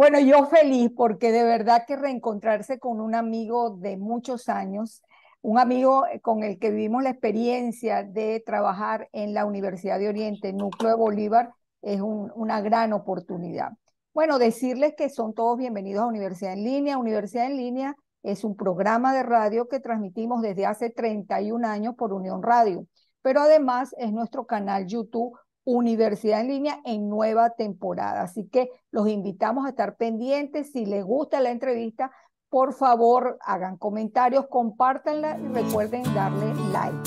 Bueno, yo feliz porque de verdad que reencontrarse con un amigo de muchos años, un amigo con el que vivimos la experiencia de trabajar en la Universidad de Oriente, Núcleo de Bolívar, es una gran oportunidad. Bueno, decirles que son todos bienvenidos a Universidad en Línea. Universidad en Línea es un programa de radio que transmitimos desde hace 31 años por Unión Radio, pero además es nuestro canal YouTube Universidad en Línea en nueva temporada. Así que los invitamos a estar pendientes. Si les gusta la entrevista, por favor, hagan comentarios, compártanla y recuerden darle like.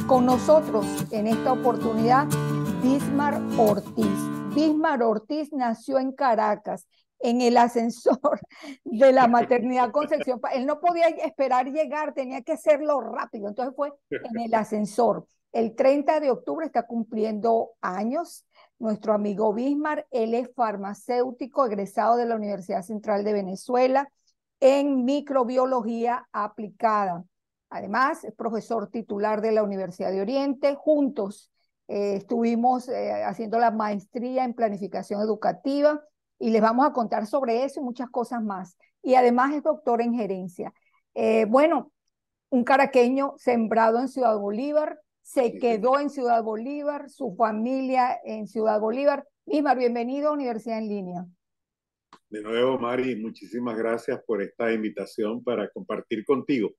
Con nosotros en esta oportunidad, Bismar Ortiz. Bismar Ortiz nació en Caracas, en el ascensor de la maternidad Concepción. Él no podía esperar llegar, tenía que hacerlo rápido. Entonces fue en el ascensor. El 30 de octubre está cumpliendo años nuestro amigo Bismar. Él es farmacéutico egresado de la Universidad Central de Venezuela en microbiología aplicada. Además, es profesor titular de la Universidad de Oriente. Juntos estuvimos haciendo la maestría en planificación educativa y les vamos a contar sobre eso y muchas cosas más. Y además es doctor en gerencia. Bueno, un caraqueño sembrado en Ciudad Bolívar, se Sí, señor. quedó en Ciudad Bolívar, su familia en Ciudad Bolívar. Ismar, bienvenido a Universidad en Línea. De nuevo, Mari, muchísimas gracias por esta invitación para compartir contigo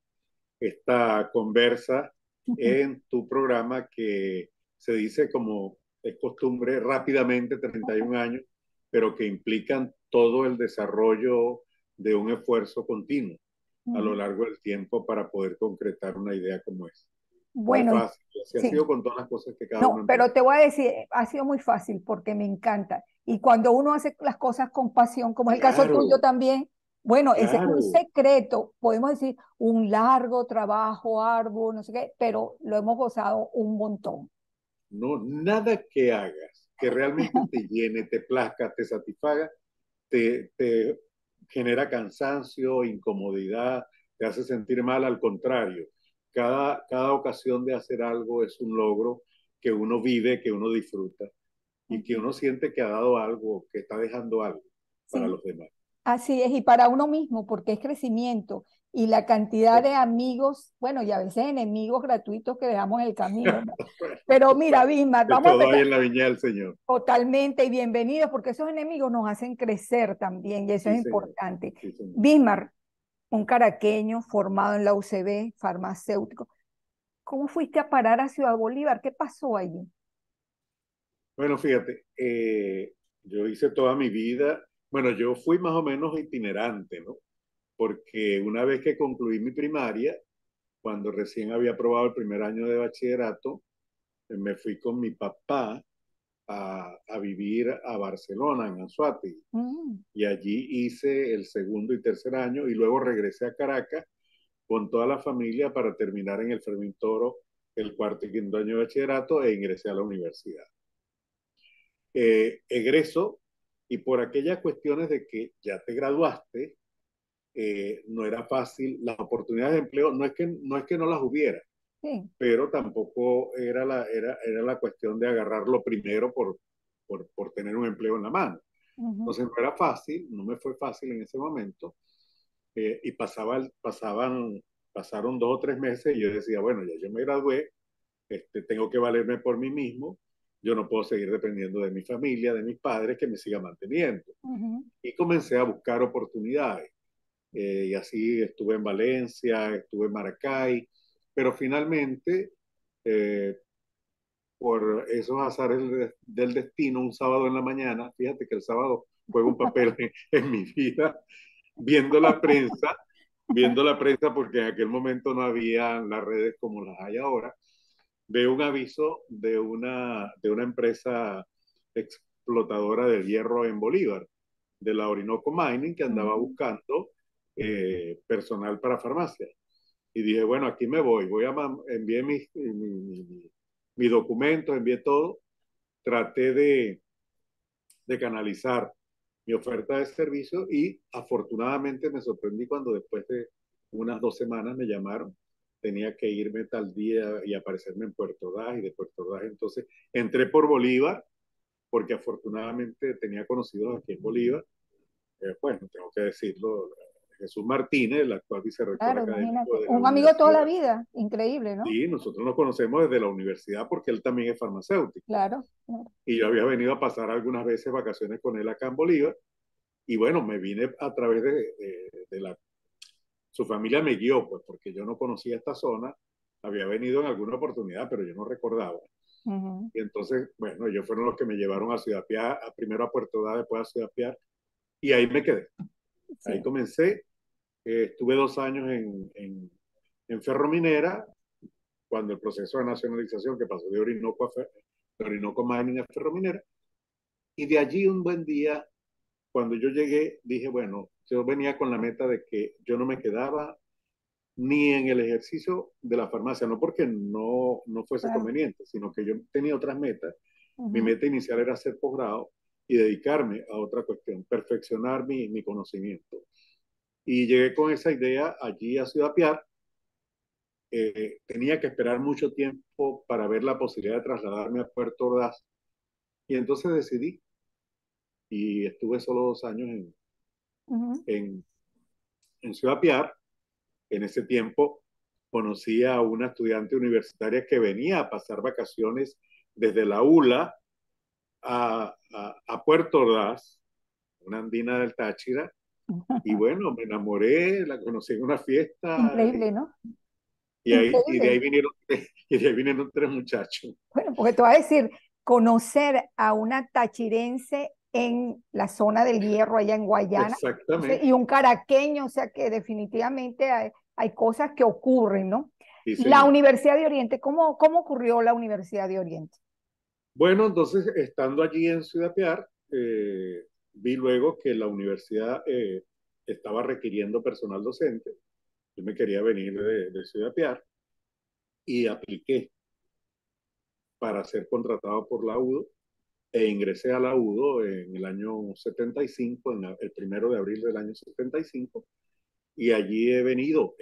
esta conversa en tu programa que se dice, como es costumbre, rápidamente 31 años, pero que implican todo el desarrollo de un esfuerzo continuo a lo largo del tiempo para poder concretar una idea como esa. No es Bueno, fácil, así ha sí, sido con todas las cosas que cada uno no, empieza. pero te voy a decir, ha sido muy fácil porque me encanta. Y cuando uno hace las cosas con pasión, como es el caso tuyo Claro, también, bueno, ese es un claro. secreto, podemos decir, un largo trabajo arduo, no sé qué, pero lo hemos gozado un montón. No, nada que hagas que realmente te llene, te plazca, te satisfaga, te genera cansancio, incomodidad, te hace sentir mal. Al contrario, cada ocasión de hacer algo es un logro que uno vive, que uno disfruta y que uno siente que ha dado algo, que está dejando algo para Sí, los demás. así es, y para uno mismo, porque es crecimiento y la cantidad de amigos, bueno, y a veces enemigos gratuitos que dejamos en el camino, ¿no? Pero mira, Bismarck, De vamos a todo hay empezar en la viña del Señor. totalmente y bienvenidos, porque esos enemigos nos hacen crecer también, y eso es Sí, señor. importante. Sí, señor. Bismarck, un caraqueño formado en la UCB, farmacéutico, ¿cómo fuiste a parar a Ciudad Bolívar? ¿Qué pasó allí? Bueno, fíjate, yo hice toda mi vida, bueno, yo fui más o menos itinerante, ¿no? Porque una vez que concluí mi primaria, cuando recién había aprobado el primer año de bachillerato, me fui con mi papá a vivir a Barcelona, en Anzoátegui, Mm, y allí hice el segundo y tercer año y luego regresé a Caracas con toda la familia para terminar en el Fermín Toro el cuarto y quinto año de bachillerato e ingresé a la universidad. Egreso y por aquellas cuestiones de que ya te graduaste, no era fácil, las oportunidades de empleo no es que no las hubiera, sí. pero tampoco era la cuestión de agarrarlo primero por tener un empleo en la mano. Ujú. Entonces no era fácil, no me fue fácil en ese momento, y pasaron 2 o 3 meses y yo decía, bueno, ya yo me gradué, tengo que valerme por mí mismo, yo no puedo seguir dependiendo de mi familia, de mis padres, que me siga manteniendo. Ujú. Y comencé a buscar oportunidades. Y así estuve en Valencia, estuve en Maracay, pero finalmente, eh, por esos azares del destino, un sábado en la mañana, fíjate que el sábado juega un papel en mi vida, viendo la prensa, viendo la prensa porque en aquel momento no había las redes como las hay ahora, veo un aviso de una empresa explotadora del hierro en Bolívar, de la Orinoco Mining, que andaba Ujú. buscando personal para farmacia. Y dije, bueno, aquí me voy envié mis documentos, envié todo, traté de canalizar mi oferta de servicio y afortunadamente me sorprendí cuando después de unas 2 semanas me llamaron. Tenía que irme tal día y aparecerme en Puerto Ordaz y de Puerto Ordaz entonces entré por Bolívar porque afortunadamente tenía conocidos aquí en Bolívar. bueno, tengo que decirlo, Jesús Martínez, el actual vicerrector Claro, académico imagínate. de la Un amigo de toda la universidad. vida, increíble, ¿no? Y nosotros nos conocemos desde la universidad porque él también es farmacéutico. Claro, claro. Y yo había venido a pasar algunas veces vacaciones con él acá en Bolívar. Y bueno, me vine a través de la... Su familia me guió, pues, porque yo no conocía esta zona. Había venido en alguna oportunidad, pero yo no recordaba. Ujú. Y entonces, bueno, ellos fueron los que me llevaron a Ciudad Piar, primero a Puerto Ordaz, después a Ciudad Piar, y ahí me quedé. Ahí Sí. comencé. Estuve 2 años en Ferrominera, cuando el proceso de nacionalización que pasó de Orinoco, de Orinoco Mining a Ferrominera. Y de allí un buen día, cuando yo llegué, dije, bueno, yo venía con la meta de que yo no me quedaba ni en el ejercicio de la farmacia, no porque no fuese Claro. conveniente, sino que yo tenía otras metas. Mi Ujú. meta inicial era hacer posgrado y dedicarme a otra cuestión, perfeccionar mi conocimiento. Y llegué con esa idea allí a Ciudad Piar. Tenía que esperar mucho tiempo para ver la posibilidad de trasladarme a Puerto Ordaz. Y entonces decidí y estuve solo 2 años Ujú. en, en Ciudad Piar. En ese tiempo conocí a una estudiante universitaria que venía a pasar vacaciones desde la ULA a Puerto Ordaz, una andina del Táchira. Y bueno, me enamoré, la conocí en una fiesta Increíble, ¿no? y de Increíble. ahí vinieron, y de ahí vinieron 3 muchachos. Bueno, porque te voy a decir, conocer a una tachirense en la zona del Hierro, allá en Guayana, o sea, Exactamente. y un caraqueño, o sea que definitivamente hay cosas que ocurren, ¿no? Sí, La señor. Universidad de Oriente, ¿cómo ocurrió la Universidad de Oriente? Bueno, entonces, estando allí en Ciudad Piar, vi luego que la universidad estaba requiriendo personal docente. Yo me quería venir de Ciudad Piar y apliqué para ser contratado por la UDO e ingresé a la UDO en el año 75, el 1 de abril del año 75, y allí he venido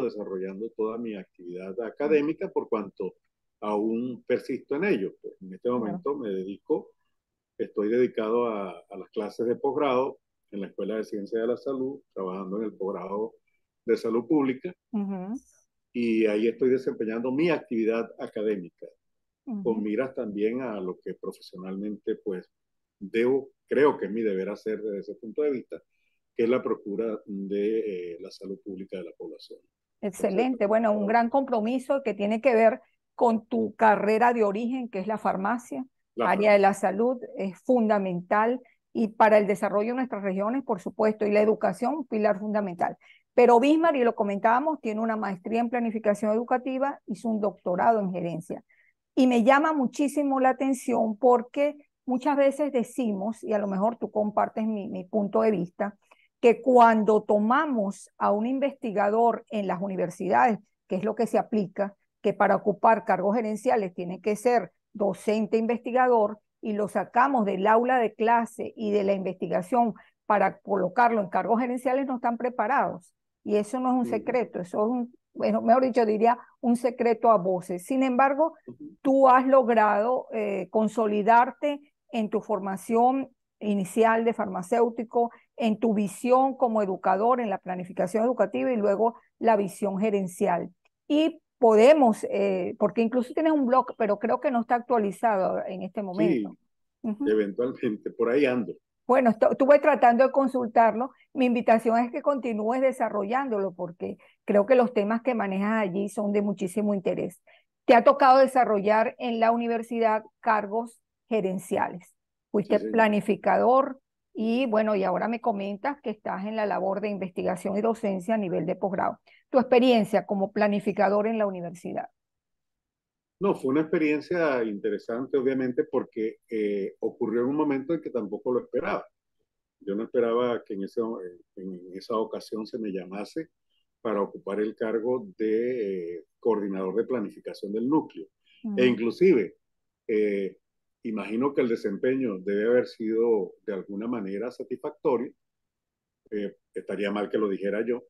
desarrollando toda mi actividad académica por cuanto aún persisto en ello. Pues en este Claro. momento estoy dedicado a las clases de posgrado en la Escuela de Ciencia de la Salud, trabajando en el posgrado de Salud Pública, Ujú, y ahí estoy desempeñando mi actividad académica, con ujú. miras también a lo que profesionalmente pues creo que es mi deber hacer desde ese punto de vista, que es la procura de la salud pública de la población. Entonces, Excelente. Bueno, un gran compromiso que tiene que ver con tu carrera de origen, que es la farmacia, la área de la farmacia. salud, es fundamental y para el desarrollo de nuestras regiones, por supuesto, y la educación, un pilar fundamental. Pero Bismar, y lo comentábamos, tiene una maestría en planificación educativa, hizo un doctorado en gerencia. Y me llama muchísimo la atención porque muchas veces decimos, y a lo mejor tú compartes mi punto de vista, que cuando tomamos a un investigador en las universidades, que es lo que se aplica, que para ocupar cargos gerenciales tiene que ser docente investigador, y lo sacamos del aula de clase y de la investigación para colocarlo en cargos gerenciales, no están preparados. Y eso no es un secreto, eso es un, bueno, mejor dicho, diría un secreto a voces. Sin embargo, tú has logrado consolidarte en tu formación inicial de farmacéutico, en tu visión como educador, en la planificación educativa y luego la visión gerencial. Y podemos, porque incluso tienes un blog, pero creo que no está actualizado en este momento. Sí, Ujú. eventualmente, por ahí ando. Bueno, estuve tratando de consultarlo. Mi invitación es que continúes desarrollándolo porque creo que los temas que manejas allí son de muchísimo interés. Te ha tocado desarrollar en la universidad cargos gerenciales. Sí, Fuiste señor. planificador y bueno, y ahora me comentas que estás en la labor de investigación y docencia a nivel de posgrado. Tu experiencia como planificador en la universidad. No, fue una experiencia interesante, obviamente, porque ocurrió en un momento en que tampoco lo esperaba. Yo no esperaba que en esa ocasión se me llamase para ocupar el cargo de coordinador de planificación del núcleo. E Mm. inclusive, eh, imagino que el desempeño debe haber sido de alguna manera satisfactorio. Estaría mal que lo dijera yo,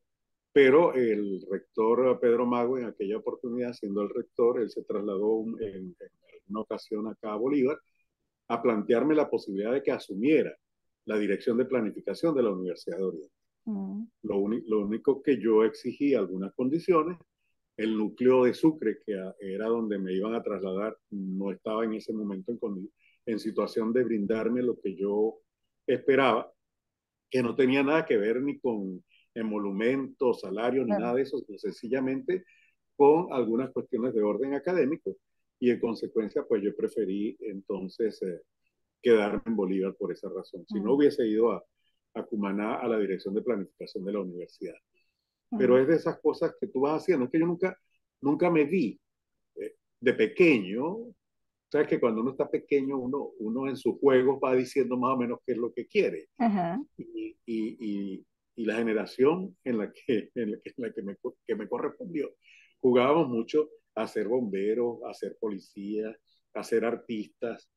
pero el rector Pedro Mago en aquella oportunidad, siendo el rector, él se trasladó en una ocasión acá a Bolívar a plantearme la posibilidad de que asumiera la dirección de planificación de la Universidad de Oriente. Mm. Lo único que yo exigí algunas condiciones, el núcleo de Sucre, que era donde me iban a trasladar, no estaba en ese momento en situación de brindarme lo que yo esperaba, que no tenía nada que ver ni con emolumentos, salarios, ni nada Claro. de eso, sino sencillamente con algunas cuestiones de orden académico. Y en consecuencia, pues yo preferí entonces quedarme en Bolívar por esa razón. Si no Mm, hubiese ido a Cumaná a la dirección de planificación de la universidad. Pero mm. es de esas cosas que tú vas haciendo. Es que yo nunca me vi de pequeño. Sabes que cuando uno está pequeño, uno en sus juegos va diciendo más o menos qué es lo que quiere. Ajá. Y la generación que me correspondió, jugábamos mucho a ser bomberos, a ser policías, a ser artistas.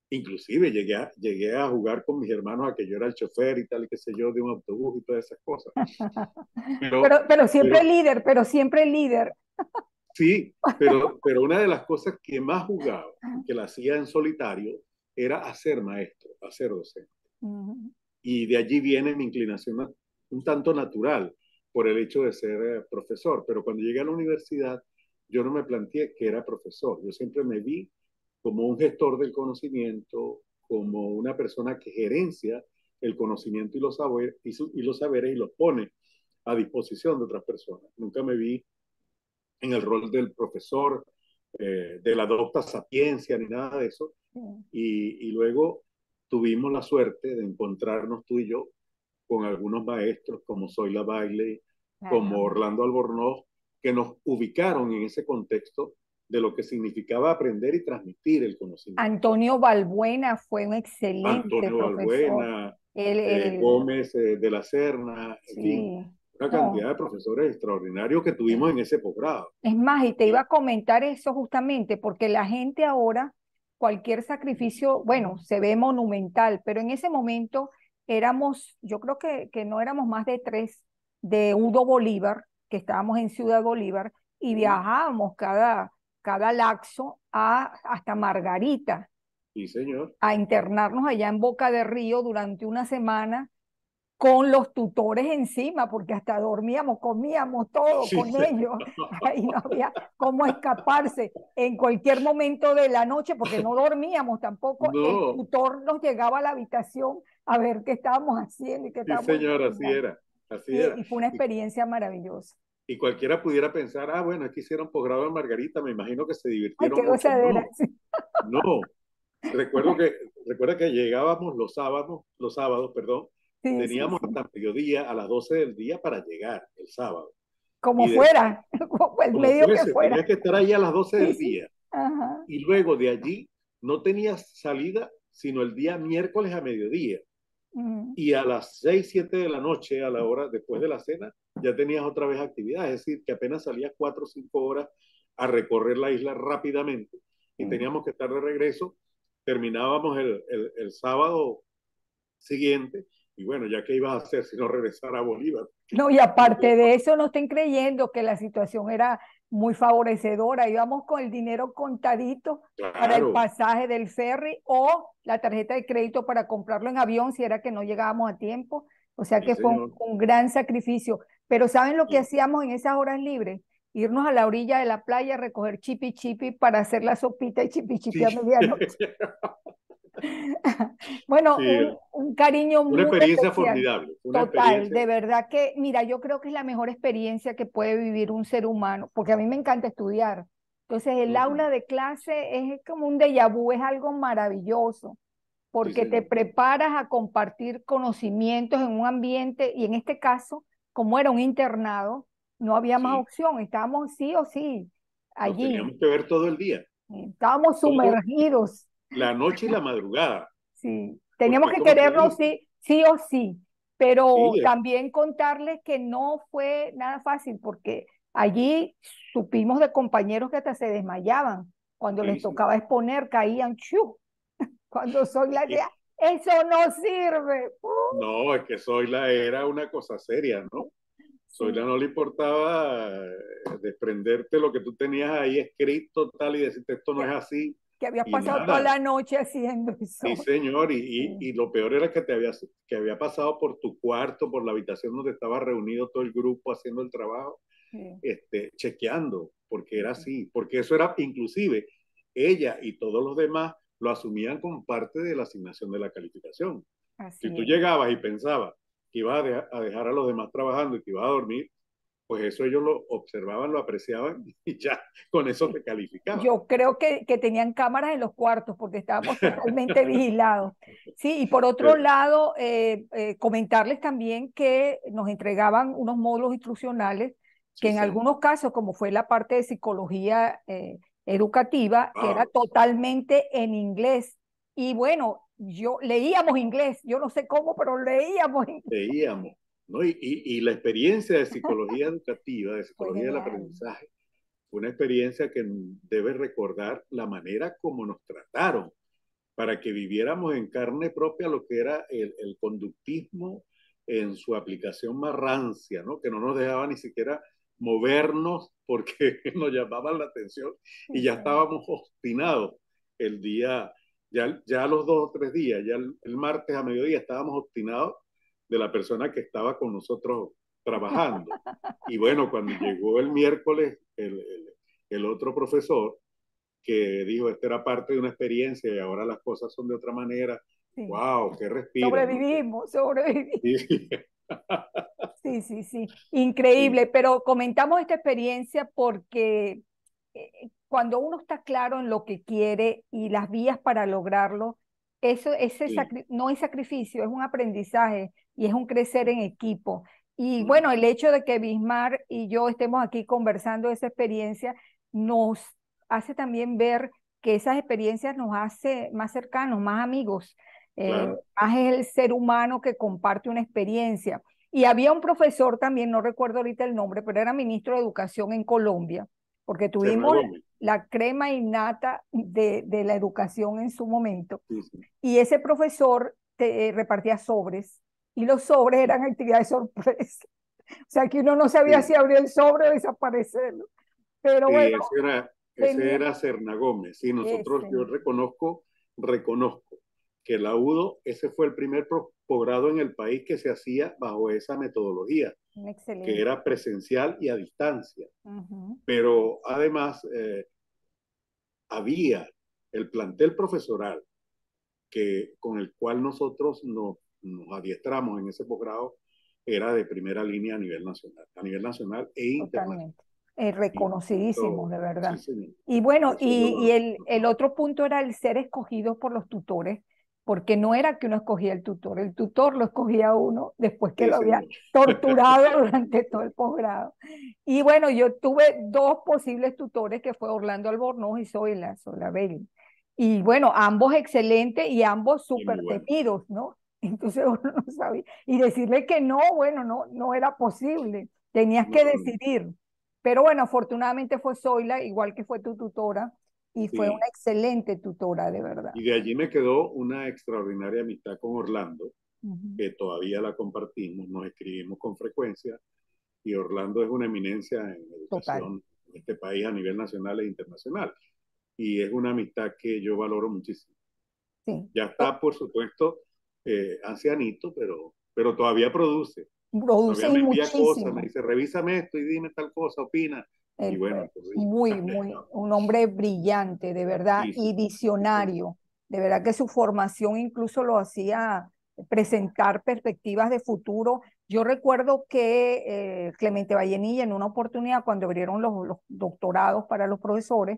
Inclusive llegué a jugar con mis hermanos a que yo era el chofer y tal, y qué sé yo, de un autobús y todas esas cosas. Pero, Pero siempre pero líder, pero siempre líder. sí, pero una de las cosas que más jugaba y que la hacía en solitario era hacer maestro, hacer docente. Mm, Y de allí viene mi inclinación un tanto natural por el hecho de ser profesor. Pero cuando llegué a la universidad, yo no me planteé que era profesor. Yo siempre me vi como un gestor del conocimiento, como una persona que gerencia el conocimiento y los saberes y los pone a disposición de otras personas. Nunca me vi en el rol del profesor, de la docta sapiencia, ni nada de eso. sí, Y luego tuvimos la suerte de encontrarnos tú y yo con algunos maestros como Zoila Bailey, como claro. Orlando Albornoz, que nos ubicaron en ese contexto de lo que significaba aprender y transmitir el conocimiento. Antonio Balbuena fue un excelente Antonio profesor. Balbuena, Él, Gómez de la Serna, en fin, sí, una cantidad no. de profesores extraordinarios que tuvimos en ese posgrado. Es más, y te iba Y, a comentar eso justamente, porque la gente ahora, cualquier sacrificio, bueno, se ve monumental, pero en ese momento éramos, yo creo que no éramos más de tres de Udo Bolívar, que estábamos en Ciudad Bolívar, y y, viajábamos cada lapso hasta Margarita, y señor, a internarnos allá en Boca de Río durante una semana con los tutores encima, porque hasta dormíamos, comíamos todo sí, con señor. ellos. Ahí no había cómo escaparse en cualquier momento de la noche, porque no dormíamos tampoco. El No, tutor nos llegaba a la habitación a ver qué estábamos haciendo y qué sí, estábamos señor, así estudiando. era, así Y, era. y fue una Y, experiencia maravillosa. y cualquiera pudiera pensar, ah, bueno, aquí hicieron posgrado en Margarita, me imagino que se Ay, divirtieron qué mucho. gozadera. No, no. Recuerda que llegábamos los sábados, perdón, Sí, sí, teníamos sí. hasta mediodía a las 12 del día para llegar el sábado. Como Y de, fuera, como el como medio que fuese, fuera. tenías que estar ahí a las 12 Sí, del sí. día. Ajá. Y luego de allí no tenías salida sino el día miércoles a mediodía. Mm. Y a las 6 7 de la noche, a la hora después de la cena, ya tenías otra vez actividad. Es decir, que apenas salías 4 o 5 horas a recorrer la isla rápidamente y Sí. teníamos que estar de regreso. Terminábamos el sábado siguiente y bueno, ya que ibas a hacer si no regresar a Bolívar. No, y aparte de eso, no estén creyendo que la situación era muy favorecedora. Íbamos con el dinero contadito para el Claro, pasaje del ferry o la tarjeta de crédito para comprarlo en avión si era que no llegábamos a tiempo. O sea sí que fue señor. un gran sacrificio. Pero ¿saben lo que Y, hacíamos en esas horas libres? Irnos a la orilla de la playa a recoger chipi chipi para hacer la sopita y chipi chipi a sí, medianoche. Bueno, sí, un cariño una muy experiencia especial. formidable, una Total, experiencia. de verdad que, mira, yo creo que es la mejor experiencia que puede vivir un ser humano, porque a mí me encanta estudiar. Entonces, el Uh -huh. aula de clase es como un déjà vu, es algo maravilloso, Sí porque te señor, preparas a compartir conocimientos en un ambiente, y en este caso, como era un internado, no había más sí. opción, estábamos sí o sí Nos allí, teníamos que ver todo el día, estábamos todo, sumergidos. la noche y la madrugada, Sí, teníamos porque que como te querernos digo, sí, sí o sí, pero sí, también contarles que no fue nada fácil porque allí supimos de compañeros que hasta se desmayaban cuando les sí, sí. tocaba exponer, caían, ¡chu! Cuando soy la Y idea, eso no sirve. no, es que Zoila era una cosa seria, ¿no? Zoila Sí, no le importaba desprenderte lo que tú tenías ahí escrito tal y decirte esto no es que, así. que habías Y pasado toda nada, la noche haciendo sí, eso. señor, Sí, y lo peor era que había pasado por tu cuarto, por la habitación donde estaba reunido todo el grupo haciendo el trabajo, sí, chequeando, porque era sí, así, porque eso era, inclusive, ella y todos los demás lo asumían como parte de la asignación de la calificación. Si así tú es. llegabas y pensabas que ibas a dejar a los demás trabajando y que ibas a dormir, pues eso ellos lo observaban, lo apreciaban y ya con eso Sí. te calificaban. Yo creo que tenían cámaras en los cuartos porque estábamos totalmente vigilados. Sí, y por otro Pero, lado, comentarles también que nos entregaban unos módulos instruccionales que sí, en señor. algunos casos, como fue la parte de psicología educativa, era Wow, totalmente en inglés. Y bueno, yo leíamos inglés, yo no sé cómo, pero leíamos inglés. veíamos, ¿no? Y la experiencia de psicología educativa, de Fue psicología del genial. aprendizaje, fue una experiencia que debe recordar la manera como nos trataron para que viviéramos en carne propia lo que era el conductismo en su aplicación más rancia, ¿no? Que no nos dejaba ni siquiera movernos porque nos llamaban la atención Sí, y ya señor. estábamos obstinados el día, ya los 2 o 3 días, ya el martes a mediodía estábamos obstinados de la persona que estaba con nosotros trabajando. Y bueno, cuando llegó el miércoles, el otro profesor, que dijo, esta era parte de una experiencia y ahora las cosas son de otra manera. Sí. ¡Wow! ¡Qué respiro! ¿No? Sobrevivimos, sobrevivimos. Sí, sí, Sí, sí, sí, sí, increíble, pero comentamos esta experiencia porque cuando uno está claro en lo que quiere y las vías para lograrlo, eso sí. no es sacrificio, es un aprendizaje y es un crecer en equipo. Y Mm, bueno, el hecho de que Bismar y yo estemos aquí conversando de esa experiencia nos hace también ver que esas experiencias nos hace más cercanos, más amigos, claro, más es el ser humano que comparte una experiencia. Y había un profesor también, no recuerdo ahorita el nombre, pero era ministro de Educación en Colombia, porque Serna tuvimos Gómez. la crema innata de la educación en su momento. Sí, sí, Y ese profesor repartía sobres y los sobres sí, eran actividades sorpresa. O sea, que uno no sabía sí. si abrir el sobre o desaparecerlo. Pero Sí, bueno, ese tenía era Serna Gómez. Sí, nosotros, ese, yo reconozco que la UDO, ese fue el primer posgrado en el país que se hacía bajo esa metodología, un que excelente. era presencial y a distancia. Ujú, Pero además había el plantel profesoral con el cual nosotros nos adiestramos en ese posgrado, era de primera línea a nivel nacional e internacional. totalmente. Y Reconocidísimos, eso, de sí, verdad. señor, Y bueno, eso yo y el lo otro punto era el ser escogidos por los tutores, porque no era que uno escogía el tutor lo escogía a uno después que sí, lo había señor. torturado durante todo el posgrado. Y bueno, yo tuve dos posibles tutores que fue Orlando Albornoz y Zoila Belli. Y bueno, ambos excelentes y ambos Y muy súper bueno. temidos, ¿no? Entonces uno no sabía. Y decirle que no, bueno, no era posible. Tenías No, que no, no. decidir. Pero bueno, afortunadamente fue Zoila, igual que fue tu tutora, y fue una Sí. excelente tutora, de verdad. Y de allí me quedó una extraordinaria amistad con Orlando, Ujú. que todavía la compartimos, nos escribimos con frecuencia. Y Orlando es una eminencia en Total, educación en este país a nivel nacional e internacional. Y es una amistad que yo valoro muchísimo. sí. Ya está, por supuesto, ancianito, pero todavía produce. Produce Todavía y me envía cosas, me muchísimo. dice, revísame esto y dime tal cosa, opina. Y Él bueno, fue corrí. muy, un hombre brillante, de verdad, Sí, y sí, sí, señor. visionario. De verdad que su formación incluso lo hacía presentar perspectivas de futuro. Yo recuerdo que Clemente Vallenilla, en una oportunidad, cuando abrieron los doctorados para los profesores,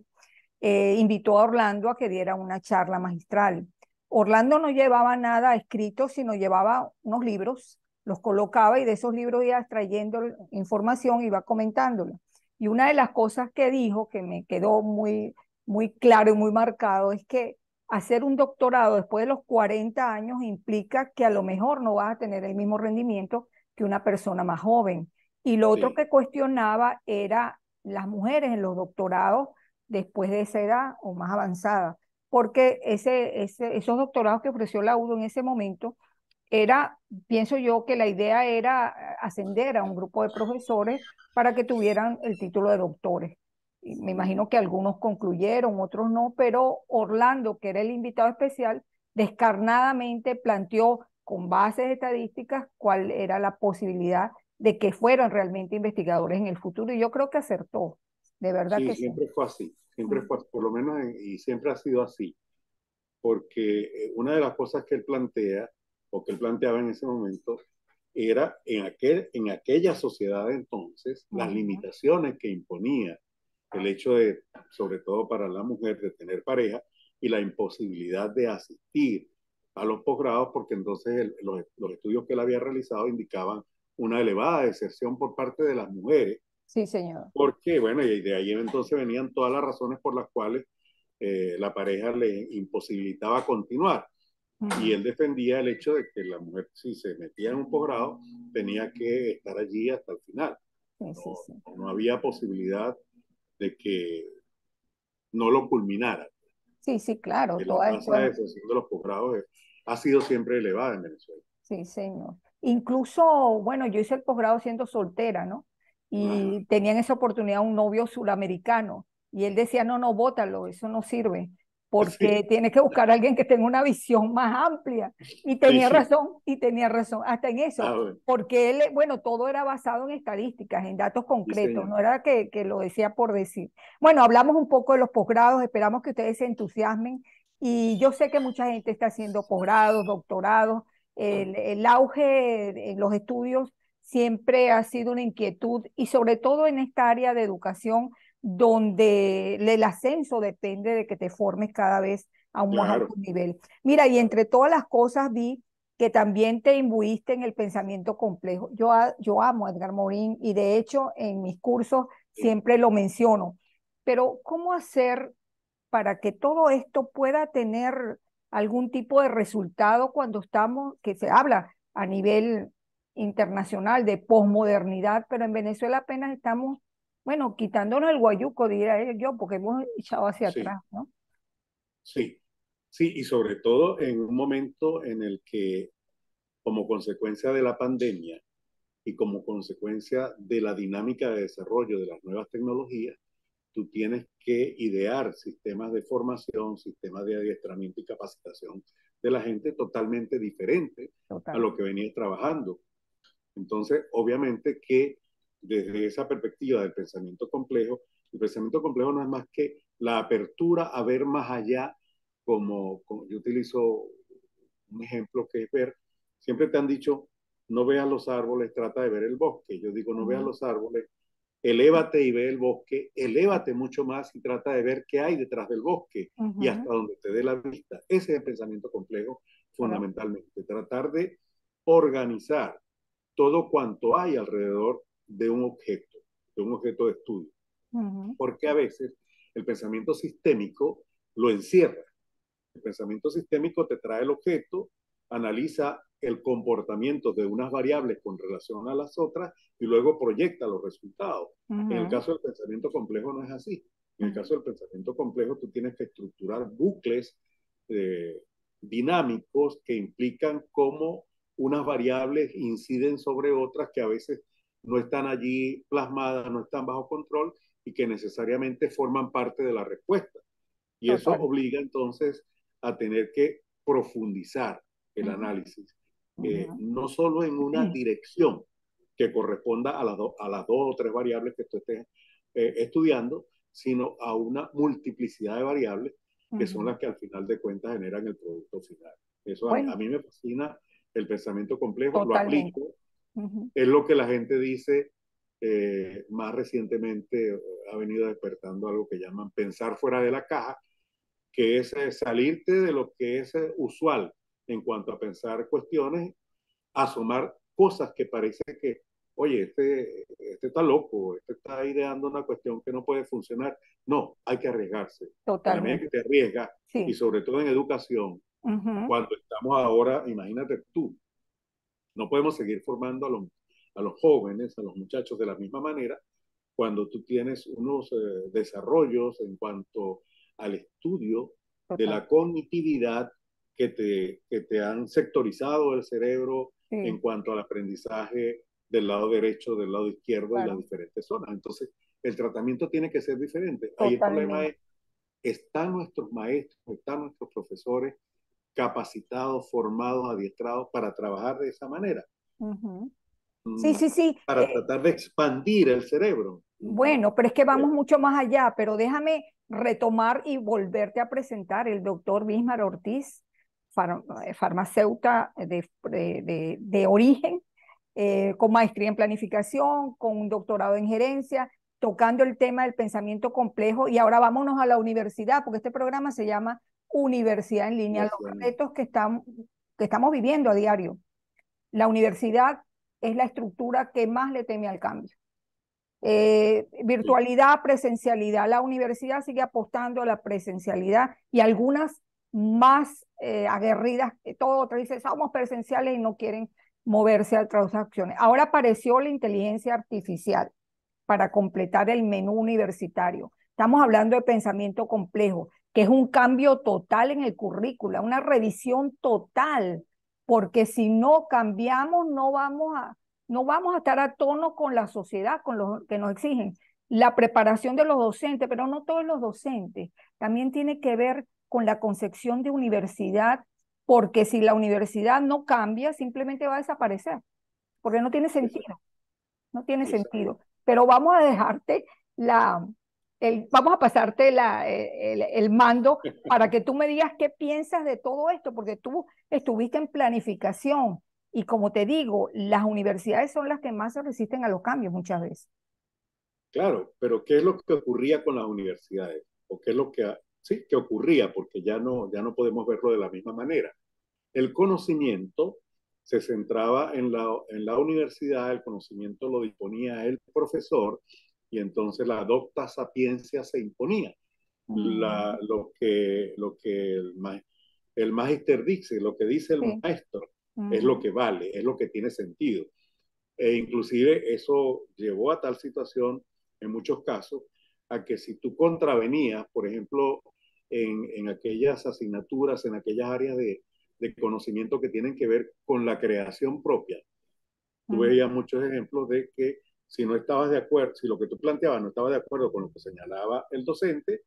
invitó a Orlando a que diera una charla magistral. Orlando no llevaba nada escrito, sino llevaba unos libros, los colocaba y de esos libros iba extrayendo información, iba comentándolo. Y una de las cosas que dijo, que me quedó muy claro y muy marcado, es que hacer un doctorado después de los 40 años implica que a lo mejor no vas a tener el mismo rendimiento que una persona más joven. Y lo otro Sí, que cuestionaba era las mujeres en los doctorados después de esa edad o más avanzada, porque esos doctorados que ofreció la UDO en ese momento era, pienso yo, que la idea era ascender a un grupo de profesores para que tuvieran el título de doctores. me imagino que algunos concluyeron, otros no, pero Orlando, que era el invitado especial, descarnadamente planteó con bases estadísticas cuál era la posibilidad de que fueran realmente investigadores en el futuro, y yo creo que acertó, de verdad Sí, que sí. siempre fue así, siempre fue, por lo menos, y siempre ha sido así, porque una de las cosas que él plantea, o que él planteaba en ese momento, era en aquella sociedad entonces, las Ujú. limitaciones que imponía el hecho de, sobre todo para la mujer, de tener pareja y la imposibilidad de asistir a los posgrados, porque entonces los estudios que él había realizado indicaban una elevada deserción por parte de las mujeres, Sí, señor. porque, bueno, y de ahí entonces venían todas las razones por las cuales la pareja le imposibilitaba continuar. Y Ujú. él defendía el hecho de que la mujer, si se metía en un posgrado, tenía que estar allí hasta el final. Sí, No, sí, sí. no había posibilidad de que no lo culminara. Sí, sí, claro, La toda tasa de esto. deserción de los posgrados ha sido siempre elevada en Venezuela. Sí, señor. Incluso, bueno, yo hice el posgrado siendo soltera, ¿no? Ajá. Y tenía en esa oportunidad un novio suramericano. Y él decía, no, no, bótalo, eso no sirve, Sí, porque tienes que buscar a alguien que tenga una visión más amplia. sí. Y tenía razón, hasta en eso, Ah, bueno, porque él, bueno, todo era basado en estadísticas, en datos sí, concretos, señor. no era que lo decía por decir. Bueno, hablamos un poco de los posgrados, esperamos que ustedes se entusiasmen. Y yo sé que mucha gente está haciendo posgrados, doctorados. El auge en los estudios siempre ha sido una inquietud y sobre todo en esta área de educación donde el ascenso depende de que te formes cada vez a un más alto Claro, nivel. Mira, y claro. entre todas las cosas vi que también te imbuiste en el pensamiento complejo. Yo amo a Edgar Morin y de hecho en mis cursos Sí. siempre lo menciono. Pero ¿cómo hacer para que todo esto pueda tener algún tipo de resultado cuando estamos, que se habla a nivel internacional de posmodernidad, pero en Venezuela apenas estamos, bueno, quitándonos el guayuco, diría yo, porque hemos echado hacia Sí, atrás, ¿no? sí, sí, y sobre todo en un momento en el que, como consecuencia de la pandemia y como consecuencia de la dinámica de desarrollo de las nuevas tecnologías, tú tienes que idear sistemas de formación, sistemas de adiestramiento y capacitación de la gente totalmente diferentes a Total. lo que venía trabajando. Entonces, obviamente que desde esa perspectiva del pensamiento complejo, el pensamiento complejo no es más que la apertura a ver más allá, como yo utilizo un ejemplo que es ver, siempre te han dicho, no veas los árboles, trata de ver el bosque. Yo digo, no veas Ujú. los árboles, elévate y ve el bosque, elévate mucho más y trata de ver qué hay detrás del bosque y hasta Ujú. donde te dé la vista. Ese es el pensamiento complejo Pero, fundamentalmente, tratar de organizar todo cuanto hay alrededor de un objeto de estudio, ujú. porque a veces el pensamiento sistémico lo encierra. El pensamiento sistémico te trae el objeto, analiza el comportamiento de unas variables con relación a las otras y luego proyecta los resultados. En el Ujú. caso del pensamiento complejo no es así. En el Ujú. caso del pensamiento complejo tú tienes que estructurar bucles eh, dinámicos que implican cómo unas variables inciden sobre otras que a veces no están allí plasmadas, no están bajo control y que necesariamente forman parte de la respuesta. Y eso Total. obliga entonces a tener que profundizar el Ujú. análisis, Ujú. no solo en una dirección que corresponda a las dos o tres variables que tú estés estudiando, sino a una multiplicidad de variables que son Ujú. las que al final de cuentas generan el producto final. Eso Bueno, a mí me fascina el pensamiento complejo, lo totalmente. aplico, Ujú. es lo que la gente dice. Más recientemente ha venido despertando algo que llaman pensar fuera de la caja, que es salirte de lo que es usual en cuanto a pensar cuestiones, asomar cosas que parece que, oye, este está loco, este está ideando una cuestión que no puede funcionar. No, hay que arriesgarse. En la medida que Totalmente. te arriesgas, y Sí. sobre todo en educación, Ujú. cuando estamos ahora, imagínate tú, no podemos seguir formando a los jóvenes, a los muchachos de la misma manera, cuando tú tienes unos desarrollos en cuanto al estudio de Total. la cognitividad que te han sectorizado el cerebro en Sí, cuanto al aprendizaje del lado derecho, del lado izquierdo y las claro. diferentes zonas. Entonces, el tratamiento tiene que ser diferente. Ahí el problema Totalmente. es, ¿están nuestros maestros, están nuestros profesores capacitados, formados, adiestrados para trabajar de esa manera? Ujú. Sí, Mm, sí, sí. para tratar de expandir el cerebro. Bueno, pero es que vamos mucho más allá, pero déjame retomar y volverte a presentar el doctor Bismar Ortiz, farmacéutica de origen, con maestría en planificación, con un doctorado en gerencia, tocando el tema del pensamiento complejo. Y ahora vámonos a la universidad, porque este programa se llama Universidad en Línea, los retos que estamos viviendo a diario. La universidad es la estructura que más le teme al cambio. Sí, Virtualidad, presencialidad. La universidad sigue apostando a la presencialidad y algunas más aguerridas que todo, otras dicen, somos presenciales y no quieren moverse a otras acciones. Ahora apareció la inteligencia artificial para completar el menú universitario. Estamos hablando de pensamiento complejo, que es un cambio total en el currícula, una revisión total, porque si no cambiamos no vamos a estar a tono con la sociedad, con lo que nos exigen. La preparación de los docentes, pero no todos los docentes, también tiene que ver con la concepción de universidad, porque si la universidad no cambia, simplemente va a desaparecer, porque no tiene exacto, sentido, no tiene exacto. sentido. Pero vamos a dejarte vamos a pasarte el mando para que tú me digas qué piensas de todo esto, porque tú estuviste en planificación y como te digo, las universidades son las que más se resisten a los cambios muchas veces. Claro, pero ¿qué es lo que ocurría con las universidades? ¿O qué es lo que, sí, que ocurría? Porque ya no podemos verlo de la misma manera. El conocimiento se centraba en la universidad, el conocimiento lo disponía el profesor y entonces la docta sapiencia se imponía. Mm, Lo que el magister dice, lo que dice el sí. maestro, es lo Ujú, que vale, es lo que tiene sentido. E inclusive eso llevó a tal situación, en muchos casos, a que si tú contravenías, por ejemplo, en aquellas asignaturas, en aquellas áreas de conocimiento que tienen que ver con la creación propia, tú ujú. veías muchos ejemplos de que si no estabas de acuerdo, si lo que tú planteabas no estaba de acuerdo con lo que señalaba el docente,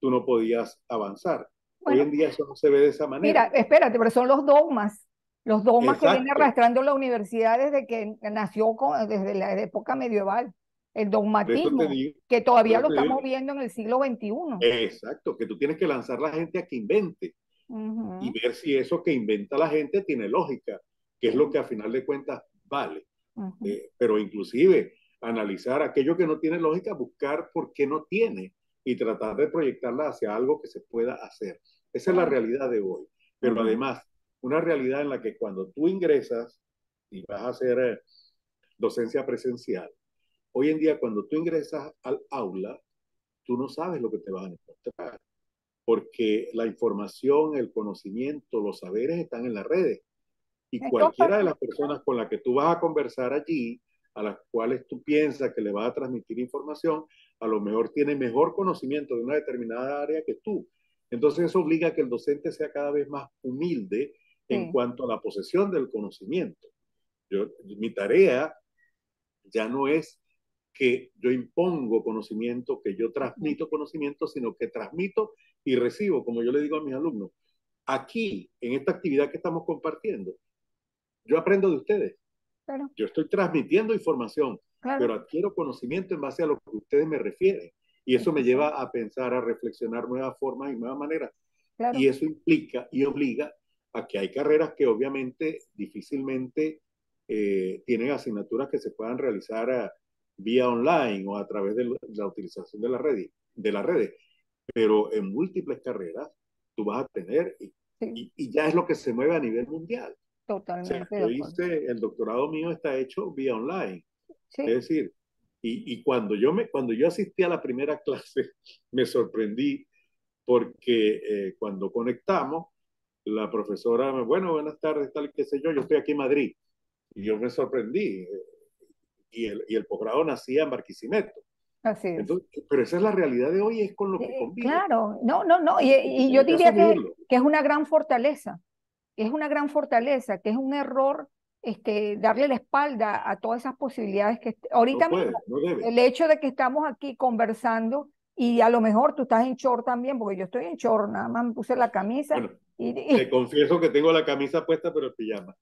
tú no podías avanzar. Hoy en Bueno, día eso no se ve de esa mira, manera. espérate, pero son los dogmas que viene Exacto. arrastrando la universidad desde que nació, desde la época medieval, el Por eso te dogmatismo, digo, que por todavía eso lo te digo, estamos viendo en el siglo XXI. exacto, que tú tienes que lanzar a la gente a que invente y Ujú, ver si eso que inventa la gente tiene lógica, que es lo sí, que a final de cuentas vale. ujú, Pero inclusive analizar aquello que no tiene lógica, buscar por qué no tiene y tratar de proyectarla hacia algo que se pueda hacer. Esa es la claro, realidad de hoy. Pero ujú, además, una realidad en la que cuando tú ingresas y vas a hacer docencia presencial, hoy en día cuando tú ingresas al aula, tú no sabes lo que te vas a encontrar, porque la información, el conocimiento, los saberes están en las redes y en todas cualquiera de partes, las personas con las que tú vas a conversar allí, a las cuales tú piensas que le vas a transmitir información, a lo mejor tiene mejor conocimiento de una determinada área que tú. Entonces eso obliga a que el docente sea cada vez más humilde en sí, cuanto a la posesión del conocimiento. Mi tarea ya no es que yo impongo conocimiento, que yo ujú, transmito conocimiento, sino que transmito y recibo, como yo le digo a mis alumnos. Aquí, en esta actividad que estamos compartiendo, yo aprendo de ustedes. claro, Yo estoy transmitiendo información, claro, pero adquiero conocimiento en base a lo que ustedes me refieren. Y eso me exacto, lleva a pensar, a reflexionar nuevas formas y nuevas maneras. Y claro, eso implica y obliga a que hay carreras que obviamente difícilmente tienen asignaturas que se puedan realizar vía online o a través de la utilización de las redes. Pero en múltiples carreras tú vas a tener, sí, y ya es lo que se mueve a nivel mundial. O sea, totalmente de yo acuerdo. hice, el doctorado mío está hecho vía online. Es Sí, decir, y cuando yo asistí a la primera clase, me sorprendí porque cuando conectamos, la profesora, bueno, buenas tardes, tal y qué sé yo estoy aquí en Madrid. Y yo me sorprendí. Y el posgrado nacía en Barquisimeto. así es. Entonces, pero esa es la realidad de hoy, es con lo que convivo. Claro, no, no, no, Y y yo tienes que diría asumirlo. que es una gran fortaleza, que es una gran fortaleza, que es un error darle la espalda a todas esas posibilidades que ahorita No mismo, puede, no debe. el hecho de que estamos aquí conversando y a lo mejor tú estás en short también, porque yo estoy en short, nada más me puse la camisa Bueno, te y, confieso que tengo la camisa puesta, pero el pijama.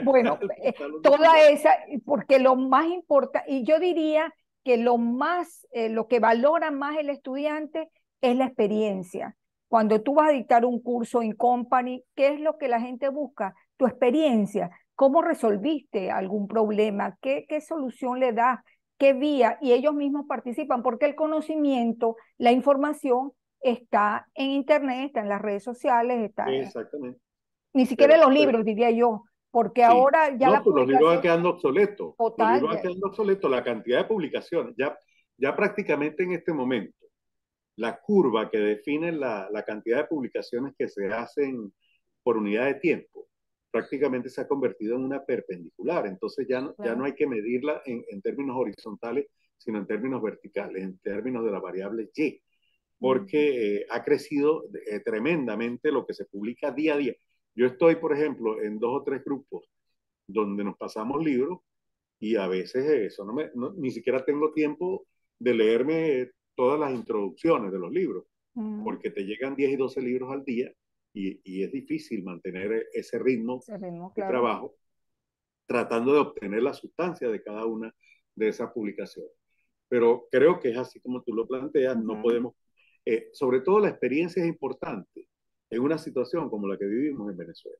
bueno, El pantalón de toda pijama. esa, porque lo más importante, y yo diría que lo que valora más el estudiante es la experiencia. Cuando tú vas a dictar un curso en company, ¿qué es lo que la gente busca? Tu experiencia. ¿Cómo resolviste algún problema? ¿Qué solución le das? ¿Qué vía? Y ellos mismos participan, porque el conocimiento, la información está en Internet, está en las redes sociales, Exactamente. ni siquiera en los Pero libros, diría yo, porque sí. ahora ya No, la pues los libros van publicación quedando obsoletos. Los total, libros van quedando obsoletos. La cantidad de publicaciones, ya prácticamente en este momento, la curva que define la cantidad de publicaciones que se hacen por unidad de tiempo prácticamente se ha convertido en una perpendicular. Entonces ya no claro. hay que medirla en términos horizontales, sino en términos verticales, en términos de la variable Y, porque ha crecido tremendamente lo que se publica día a día. Yo estoy, por ejemplo, en 2 o 3 grupos donde nos pasamos libros y a veces eso ni siquiera tengo tiempo de leerme todas las introducciones de los libros, Mm, porque te llegan 10 y 12 libros al día y es difícil mantener ese ritmo ese ritmo, de claro. trabajo tratando de obtener la sustancia de cada una de esas publicaciones. Pero creo que es así como tú lo planteas, no Ujú, podemos, sobre todo la experiencia es importante en una situación como la que vivimos en Venezuela,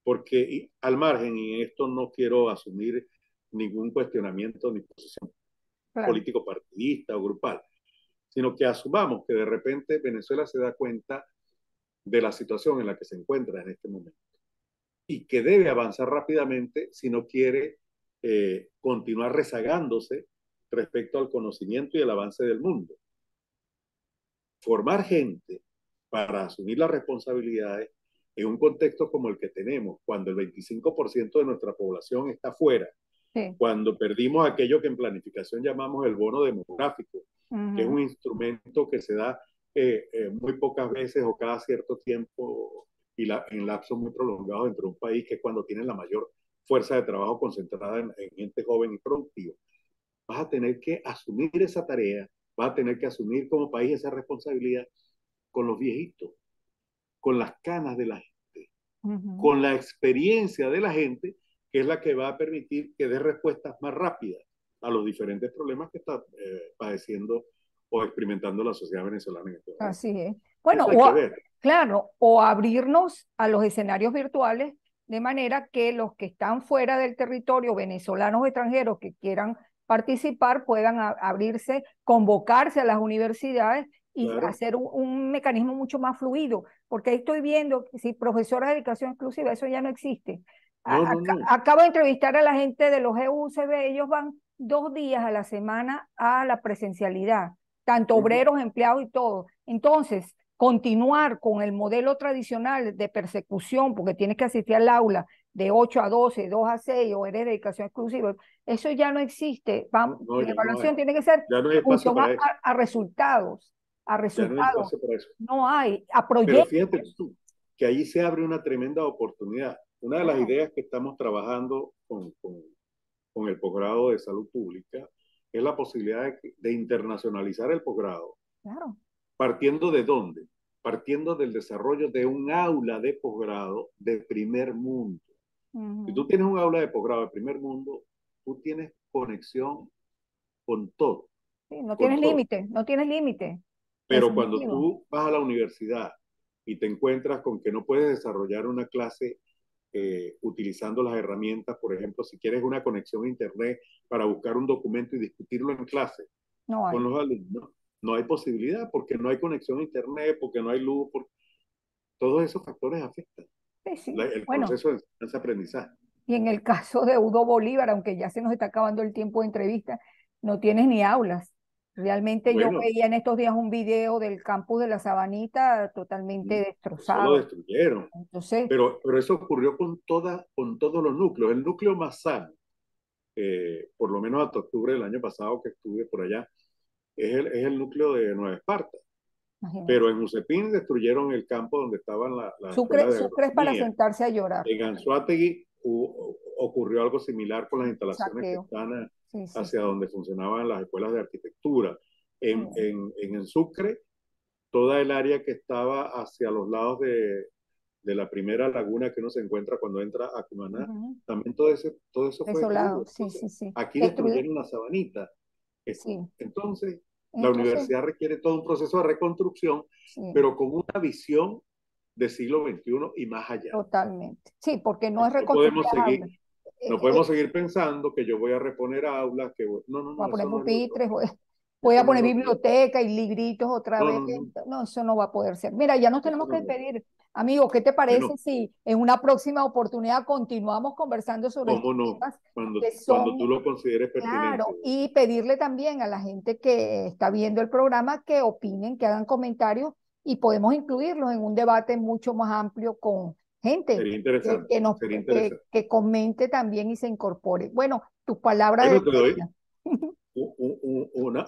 porque al margen, y en esto no quiero asumir ningún cuestionamiento ni posición claro. político partidista o grupal, sino que asumamos que de repente Venezuela se da cuenta de la situación en la que se encuentra en este momento y que debe avanzar rápidamente si no quiere continuar rezagándose respecto al conocimiento y el avance del mundo. Formar gente para asumir las responsabilidades en un contexto como el que tenemos, cuando el 25% de nuestra población está fuera, Sí. cuando perdimos aquello que en planificación llamamos el bono demográfico, que es Ujú, un instrumento que se da muy pocas veces o cada cierto tiempo en lapsos muy prolongados dentro de un país, que es cuando tiene la mayor fuerza de trabajo concentrada en gente joven y productiva. Vas a tener que asumir esa tarea, vas a tener que asumir como país esa responsabilidad con los viejitos, con las canas de la gente, ujú. con la experiencia de la gente, que es la que va a permitir que dé respuestas más rápidas a los diferentes problemas que está padeciendo o experimentando la sociedad venezolana en este momento. Así es. Bueno, Eso hay que ver. claro, o abrirnos a los escenarios virtuales de manera que los que están fuera del territorio, venezolanos o extranjeros que quieran participar, puedan abrirse, convocarse a las universidades y Claro. hacer un mecanismo mucho más fluido, porque ahí estoy viendo que si profesora de educación exclusiva, eso ya no existe. No, no, no. Acabo de entrevistar a la gente de los EUCB, ellos van 2 días a la semana a la presencialidad, tanto Uh -huh. obreros, empleados y todo. Entonces, continuar con el modelo tradicional de persecución, porque tienes que asistir al aula de 8 a 12, 2 a 6, o eres de dedicación exclusiva, eso ya no existe. No, La ya no hay. evaluación tiene que ser Ya no hay en espacio función para eso. a resultados, a Ya no hay resultados. espacio para eso. No hay, a Pero fíjate proyectos. tú, que ahí se abre una tremenda oportunidad. Una de las Claro, ideas que estamos trabajando con el posgrado de salud pública es la posibilidad de internacionalizar el posgrado. claro. ¿Partiendo de dónde? Partiendo del desarrollo de un aula de posgrado de primer mundo. Si Ujú. tú tienes un aula de posgrado de primer mundo, tú tienes conexión con todo, Sí, no con tienes todo. límite, no tienes límite, Pero cuando definitivo. tú vas a la universidad y te encuentras con que no puedes desarrollar una clase utilizando las herramientas, por ejemplo, si quieres una conexión a Internet para buscar un documento y discutirlo en clase No con hay. los alumnos, no hay posibilidad porque no hay conexión a Internet, porque no hay luz, todos esos factores afectan Sí, sí. el Bueno, proceso de enseñanza-aprendizaje. y en el caso de Udo Bolívar, aunque ya se nos está acabando el tiempo de entrevista, no tienes ni aulas. Realmente yo Bueno, veía en estos días un video del campus de la Sabanita totalmente eso lo destrozado. destruyeron, Entonces, pero eso ocurrió con todos los núcleos. El núcleo más sano, por lo menos hasta octubre del año pasado que estuve por allá, es el núcleo de Nueva Esparta. imagínate. Pero en Usepin destruyeron el campo donde estaban las Sucre, escuelas de Sucre es para agronomía. sentarse a llorar. En Anzoátegui ocurrió algo similar con las instalaciones que Saqueo. están Sí, sí, hacia sí. donde funcionaban las escuelas de arquitectura. Mm, En Sucre, toda el área que estaba hacia los lados de la primera laguna que uno se encuentra cuando entra a Cumaná, ujú. también todo eso fue Desolado, destruido. sí, Entonces, sí, sí. aquí Destruido, destruyeron la sabanita. sí. Entonces, la Entonces, universidad requiere todo un proceso de reconstrucción, sí. pero con una visión de siglo XXI y más allá. Totalmente. Sí, porque no es No reconstruir podemos las aulas. seguir, Eh, no podemos seguir pensando que yo voy a reponer aulas, no, no, Voy a no, poner eso no es lo pupitres, voy eso a no es poner lo que biblioteca y libritos otra no, vez. no, no, No, eso no va a poder ser. Mira, ya nos eso tenemos no que es lo despedir. Amigo, ¿qué te parece bueno, si en una próxima oportunidad continuamos conversando sobre estos cómo no, temas que cuando tú son, lo consideres pertinente. claro, y pedirle también a la gente que está viendo el programa que opinen, que hagan comentarios y podemos incluirlos en un debate mucho más amplio con gente Sería interesante, sería interesante. que comente también y se incorpore. Bueno, tus palabras de Bueno, te doy despedida.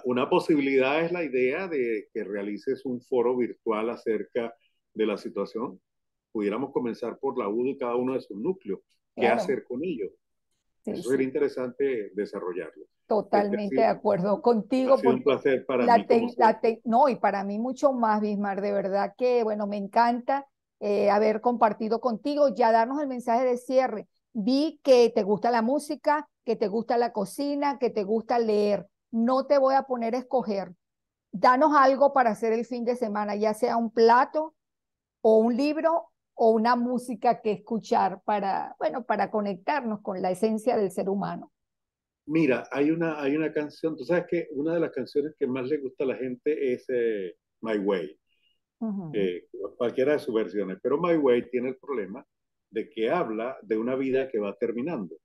una posibilidad, es la idea de que realices un foro virtual acerca de la situación. Pudiéramos comenzar por la UDO y cada uno de sus núcleos. ¿Qué Claro, hacer con ellos? sí, Eso sería sí, interesante desarrollarlo. totalmente de acuerdo Ha contigo sido un porque placer para mí, como siempre. no, y para mí mucho más, Bismar, de verdad que, bueno, me encanta haber compartido contigo, ya darnos el mensaje de cierre. Vi que te gusta la música, que te gusta la cocina, que te gusta leer. No te voy a poner a escoger. Danos algo para hacer el fin de semana, ya sea un plato o un libro o una música que escuchar para, bueno, para conectarnos con la esencia del ser humano. Mira, hay una canción, tú sabes que una de las canciones que más le gusta a la gente es My Way, Ujú, eh, cualquiera de sus versiones, pero My Way tiene el problema de que habla de una vida que va terminando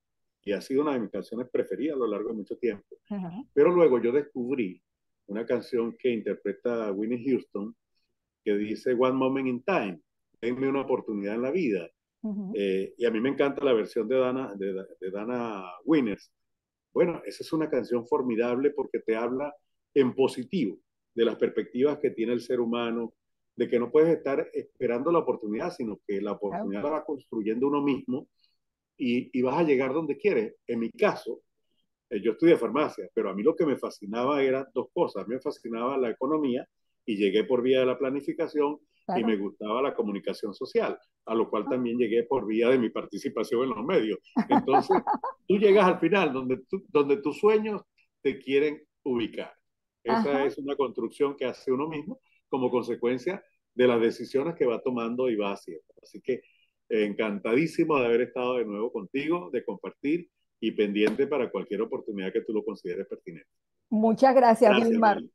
y ha sido una de mis canciones preferidas a lo largo de mucho tiempo. ujú, Pero luego yo descubrí una canción que interpreta Whitney Houston que dice One Moment in Time, denme una oportunidad en la vida. ujú. Y a mí me encanta la versión de Dana Winners. Bueno, esa es una canción formidable porque te habla en positivo de las perspectivas que tiene el ser humano, de que no puedes estar esperando la oportunidad, sino que la Claro. oportunidad la va construyendo uno mismo y vas a llegar donde quieres. En mi caso, yo estudié farmacia, pero a mí lo que me fascinaba eran dos cosas. A mí me fascinaba la economía y llegué por vía de la planificación y me Claro. gustaba la comunicación social, a lo cual también llegué por vía de mi participación en los medios. Entonces, tú llegas al final donde tus sueños te quieren ubicar. Esa Ajá. es una construcción que hace uno mismo como consecuencia de las decisiones que va tomando y va haciendo. Así que encantadísimo de haber estado de nuevo contigo, de compartir y pendiente para cualquier oportunidad que tú lo consideres pertinente. Muchas gracias, Gracias, Vilmar. Meli.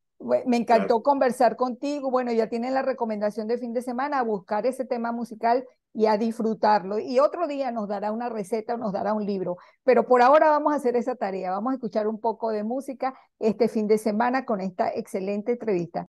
Me encantó Gracias. conversar contigo. Bueno, ya tienen la recomendación de fin de semana, a buscar ese tema musical y a disfrutarlo. Y otro día nos dará una receta o nos dará un libro. Pero por ahora vamos a hacer esa tarea. Vamos a escuchar un poco de música este fin de semana con esta excelente entrevista.